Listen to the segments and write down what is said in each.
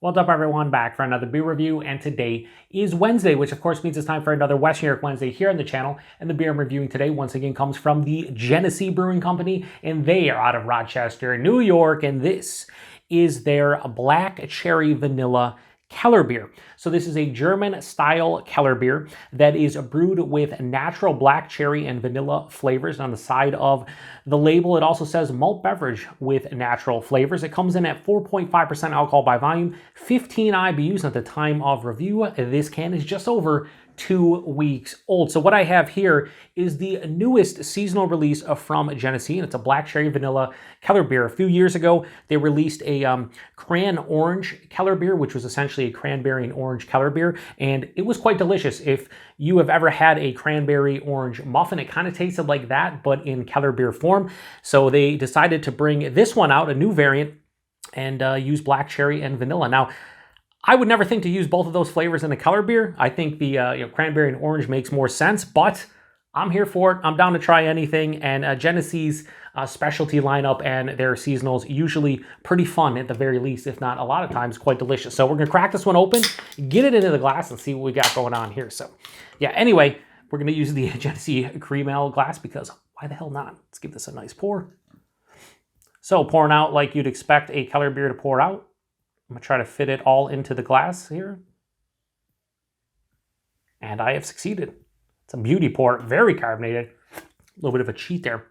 What's up, everyone? Back for another beer review, and today is Wednesday, which of course means it's time for another Western New York Wednesday here on the channel. And the beer I'm reviewing today once again comes from the Genesee Brewing Company, and they are out of Rochester, New York, and this is their Black Cherry Vanilla Kellerbier. So this is a German-style Kellerbier that is brewed with natural black cherry and vanilla flavors. On the side of the label, it also says malt beverage with natural flavors. It comes in at 4.5% alcohol by volume, 15 IBUs at the time of review. This can is just over 2 weeks old. So what I have here is the newest seasonal release from Genesee, and it's a Black Cherry Vanilla Kellerbier. A few years ago, they released a cran orange Kellerbier, which was essentially a cranberry and orange Kellerbier, and it was quite delicious. If you have ever had a cranberry orange muffin, it kind of tasted like that, but in Kellerbier form. So they decided to bring this one out, a new variant, and use black cherry and vanilla. Now, I would never think to use both of those flavors in a Kellerbier. I think the cranberry and orange makes more sense, but I'm here for it. I'm down to try anything, and Genesee's specialty lineup and their seasonals usually pretty fun at the very least, if not a lot of times quite delicious. So we're gonna crack this one open, get it into the glass, and see what we got going on here. So yeah, anyway, we're gonna use the Genesee cream ale glass because why the hell not? Let's give this a nice pour. So pouring out like you'd expect a Kellerbier to pour out. I'm going to try to fit it all into the glass here. And I have succeeded. It's a beauty pour, very carbonated. A little bit of a cheat there.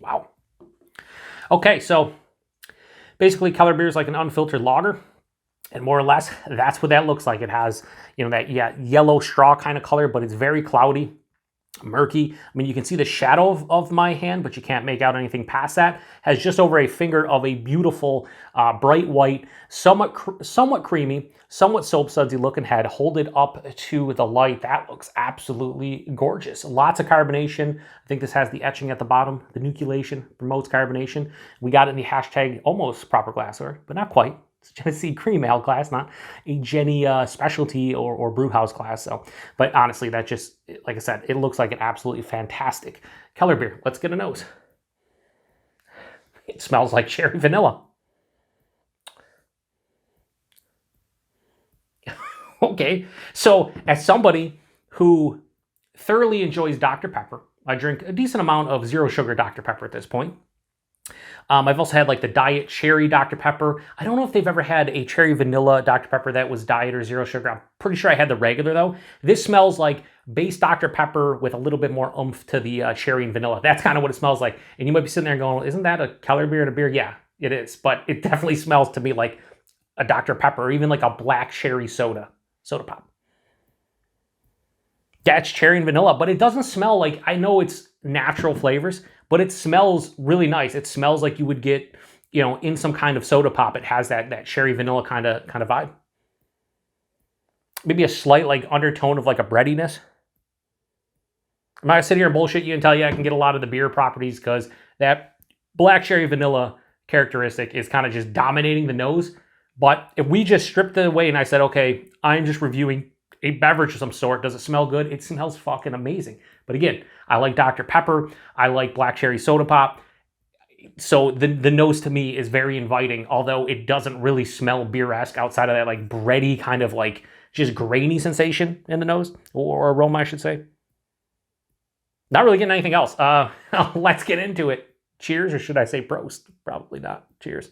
Wow. Okay, so basically Kellerbier is like an unfiltered lager. And more or less, that's what that looks like. It has, that yellow straw kind of color, but it's very cloudy, murky. I mean, you can see the shadow of my hand, but you can't make out anything past that. Has just over a finger of a beautiful bright white, somewhat creamy, somewhat soap sudsy looking head. Hold it up to the light. That looks absolutely gorgeous. Lots of carbonation. I think this has the etching at the bottom. The nucleation promotes carbonation. We got it in the hashtag almost proper glassware, but not quite. It's Genesee cream ale glass, not a Jenny specialty or brew house glass. So, but honestly, that just, like I said, it looks like an absolutely fantastic Kellerbier. Let's get a nose. It smells like cherry vanilla. Okay, so as somebody who thoroughly enjoys Dr. Pepper, I drink a decent amount of zero sugar Dr. Pepper at this point. I've also had like the diet cherry Dr. Pepper. I don't know if they've ever had a cherry vanilla Dr. Pepper that was diet or zero sugar. I'm pretty sure I had the regular though. This smells like base Dr. Pepper with a little bit more oomph to the cherry and vanilla. That's kind of what it smells like. And you might be sitting there going, isn't that a Kellerbier and a beer? Yeah, it is. But it definitely smells to me like a Dr. Pepper or even like a black cherry soda pop. Yeah, it's cherry and vanilla, but it doesn't smell like, I know it's natural flavors, but it smells really nice. It smells like you would get, in some kind of soda pop. It has that cherry vanilla kind of vibe. Maybe a slight like undertone of like a breadiness. I'm not gonna sit here and bullshit you and tell you I can get a lot of the beer properties because that black cherry vanilla characteristic is kind of just dominating the nose. But if we just stripped it away and I said, okay, I'm just reviewing a beverage of some sort. Does it smell good? It smells fucking amazing. But again, I like Dr. Pepper. I like black cherry soda pop. So the nose to me is very inviting, although it doesn't really smell beer-esque outside of that like bready kind of like just grainy sensation in the nose, or aroma, I should say. Not really getting anything else. Let's get into it. Cheers, or should I say prost? Probably not. Cheers.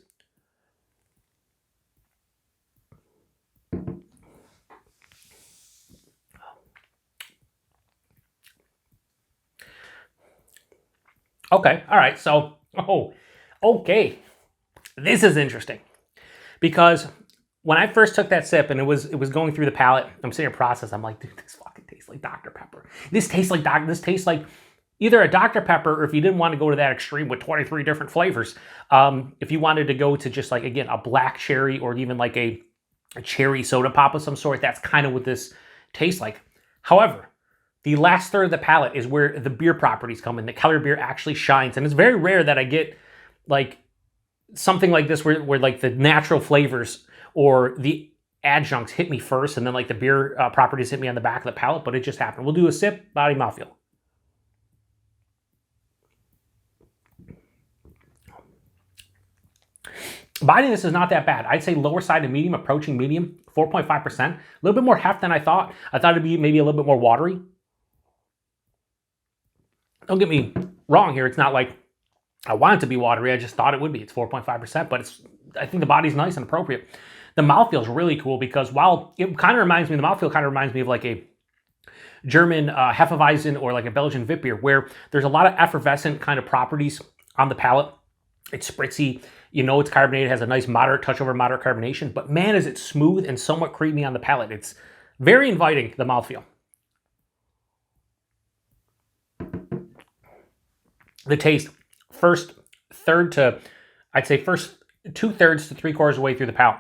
Okay, all right, so, okay. This is interesting because when I first took that sip and it was going through the palate, I'm sitting here process, I'm like, dude, this fucking tastes like Dr. Pepper. This tastes like either a Dr. Pepper, or if you didn't want to go to that extreme with 23 different flavors, if you wanted to go to just like, again, a black cherry or even like a cherry soda pop of some sort, that's kind of what this tastes like. However, the last third of the palate is where the beer properties come in. The Kellerbier actually shines. And it's very rare that I get like something like this where like the natural flavors or the adjuncts hit me first and then like the beer properties hit me on the back of the palate, but it just happened. We'll do a sip, body, mouthfeel. Body this is not that bad. I'd say lower side of medium, approaching medium, 4.5%. A little bit more heft than I thought. I thought it'd be maybe a little bit more watery. Don't get me wrong here. It's not like I want it to be watery. I just thought it would be. It's 4.5%, but I think the body's nice and appropriate. The mouthfeel is really cool because while it kind of reminds me, the mouthfeel kind of reminds me of like a German Hefeweizen or like a Belgian Witbier, where there's a lot of effervescent kind of properties on the palate. It's spritzy. You know it's carbonated, has a nice moderate touch over moderate carbonation, but man, is it smooth and somewhat creamy on the palate. It's very inviting, the mouthfeel. The taste, first 2/3 to 3/4 of the way through the palate.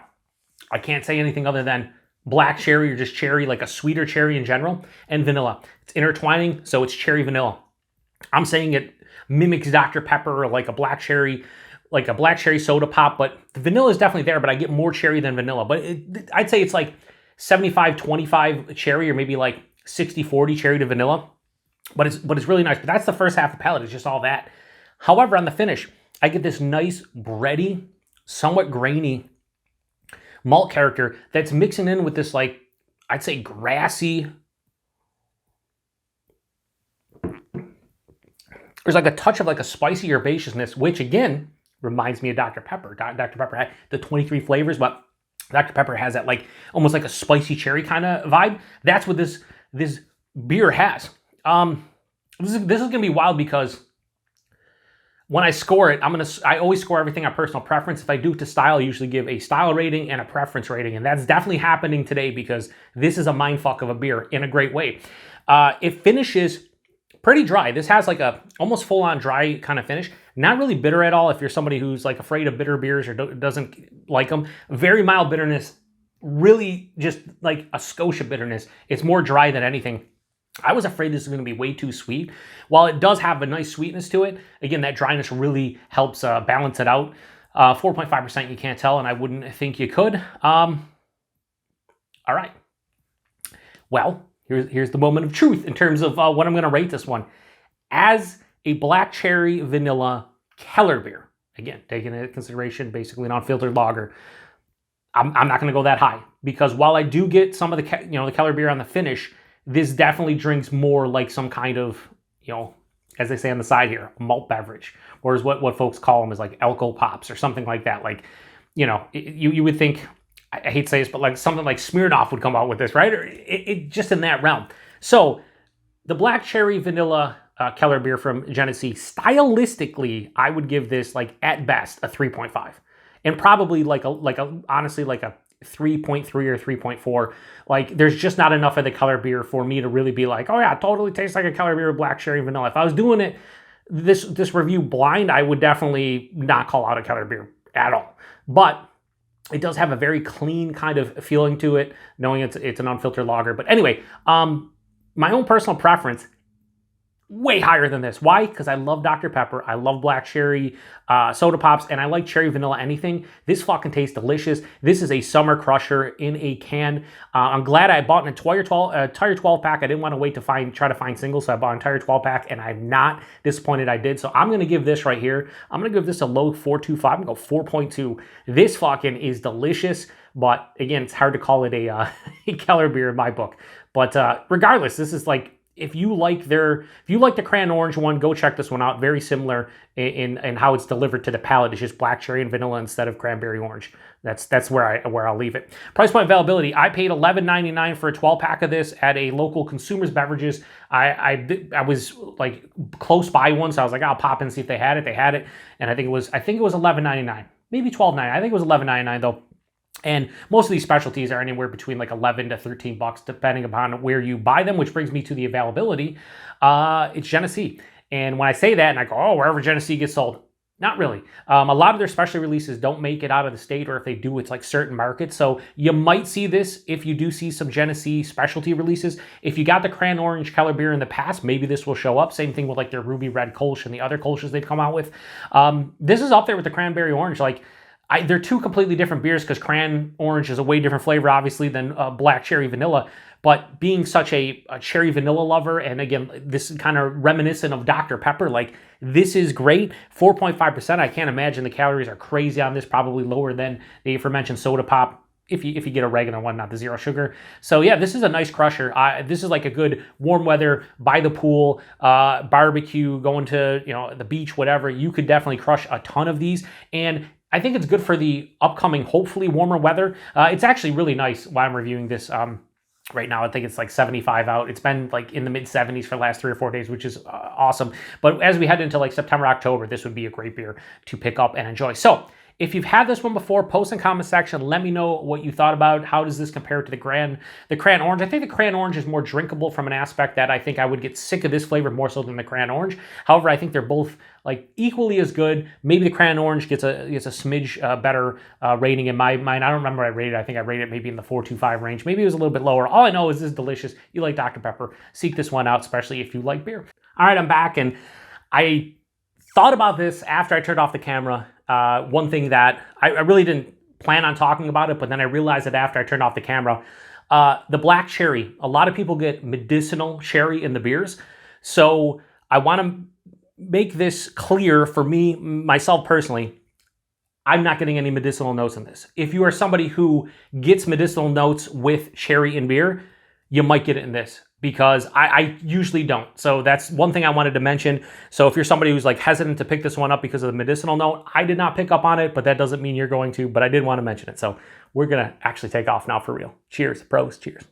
I can't say anything other than black cherry or just cherry, like a sweeter cherry in general, and vanilla. It's intertwining, so it's cherry vanilla. I'm saying it mimics Dr. Pepper or like a black cherry soda pop, but the vanilla is definitely there, but I get more cherry than vanilla. But I'd say it's like 75-25 cherry or maybe like 60-40 cherry to vanilla. But it's really nice. But that's the first half of the palate. It's just all that. However, on the finish, I get this nice bready, somewhat grainy malt character that's mixing in with this, like, I'd say grassy. There's like a touch of like a spicy herbaceousness, which again reminds me of Dr. Pepper. Dr. Pepper had the 23 flavors, but Dr. Pepper has that like almost like a spicy cherry kind of vibe. That's what this beer has. This is gonna be wild because when I score it, I always score everything on personal preference. If I do it to style, I usually give a style rating and a preference rating, and that's definitely happening today because this is a mindfuck of a beer in a great way. It finishes pretty dry. This has like a almost full-on dry kind of finish. Not really bitter at all if you're somebody who's like afraid of bitter beers or doesn't like them. Very mild bitterness, really just like a Scotia bitterness. It's more dry than anything. I was afraid this was going to be way too sweet. While it does have a nice sweetness to it, again, that dryness really helps balance it out. 4.5% you can't tell, and I wouldn't think you could. All right. Well, here's the moment of truth in terms of what I'm going to rate this one. As a Black Cherry Vanilla Kellerbier, again, taking into consideration basically an unfiltered lager, I'm not going to go that high because while I do get some of the the Kellerbier on the finish, this definitely drinks more like some kind of, as they say on the side here, malt beverage, or is what folks call them is like Elko Pops or something like that. Like, you would think, I hate to say this, but like something like Smirnoff would come out with this, right? Or it just in that realm. So the Black Cherry Vanilla Kellerbier from Genesee, stylistically, I would give this like at best a 3.5, and probably honestly like a 3.3 or 3.4. Like there's just not enough of the Kellerbier for me to really be like, oh yeah, it totally tastes like a Kellerbier with Black Cherry Vanilla. If I was doing it this review blind, I would definitely not call out a Kellerbier at all. But it does have a very clean kind of feeling to it, knowing it's an unfiltered lager. But anyway, my own personal preference, way higher than this. Why? Because I love Dr. Pepper, I love Black Cherry soda pops, and I like cherry vanilla anything. This fucking tastes delicious. This is a summer crusher in a can. I'm glad I bought an entire 12 pack. I didn't want to wait to try to find singles, so I bought an entire 12 pack, and I'm not disappointed I did. So I'm going to give this right here, I'm going to give this a low 4.25. I'm going to go 4.2. This fucking is delicious, but again, it's hard to call it a Kellerbier in my book. But regardless, this is like, if you like the cran orange one, go check this one out. Very similar in how it's delivered to the palate. It's just black cherry and vanilla instead of cranberry orange. That's where I'll leave it. Price point availability. I paid $11.99 for a 12 pack of this at a local Consumers Beverages. I was like close by one, so I was like, I'll pop in and see if they had it. They had it, and I think it was $11.99, maybe $12.99. I think it was $11.99 though. And most of these specialties are anywhere between like 11 to 13 bucks, depending upon where you buy them, which brings me to the availability. It's Genesee. And when I say that and I go, oh, wherever Genesee gets sold, not really. A lot of their specialty releases don't make it out of the state, or if they do, it's like certain markets. So you might see this if you do see some Genesee specialty releases. If you got the cran orange Kellerbier in the past, maybe this will show up. Same thing with like their ruby red Kolsch and the other Kolsch's they've come out with. This is up there with the cranberry orange. Like, they're two completely different beers because cran orange is a way different flavor, obviously, than black cherry vanilla. But being such a cherry vanilla lover, and again, this is kind of reminiscent of Dr. Pepper, like this is great. 4.5%. I can't imagine the calories are crazy on this, probably lower than the aforementioned soda pop. If you get a regular one, not the zero sugar. So yeah, this is a nice crusher. This is like a good warm weather, by the pool, barbecue, going to the beach, whatever. You could definitely crush a ton of these. And I think it's good for the upcoming, hopefully warmer weather. It's actually really nice while I'm reviewing this. Right now, I think it's like 75 out. It's been like in the mid 70s for the last 3 or 4 days, which is awesome. But as we head into like September, October, this would be a great beer to pick up and enjoy. So if you've had this one before, post in the comment section. Let me know what you thought about. How does this compare to the cran orange? I think the cran orange is more drinkable from an aspect that I think I would get sick of this flavor more so than the cran orange. However, I think they're both like equally as good. Maybe the cran orange gets a smidge better rating in my mind. I don't remember what I rated. I think I rated it maybe in the 4.25 range. Maybe it was a little bit lower. All I know is this is delicious. You like Dr. Pepper, seek this one out, especially if you like beer. All right, I'm back, and I thought about this after I turned off the camera. One thing that I really didn't plan on talking about it, but then I realized that after I turned off the camera, the black cherry, a lot of people get medicinal cherry in the beers. So I want to make this clear for me, myself personally, I'm not getting any medicinal notes in this. If you are somebody who gets medicinal notes with cherry in beer, you might get it in this, because I usually don't. So that's one thing I wanted to mention. So if you're somebody who's like hesitant to pick this one up because of the medicinal note, I did not pick up on it, but that doesn't mean you're going to, but I did want to mention it. So we're going to actually take off now for real. Cheers, pros, cheers.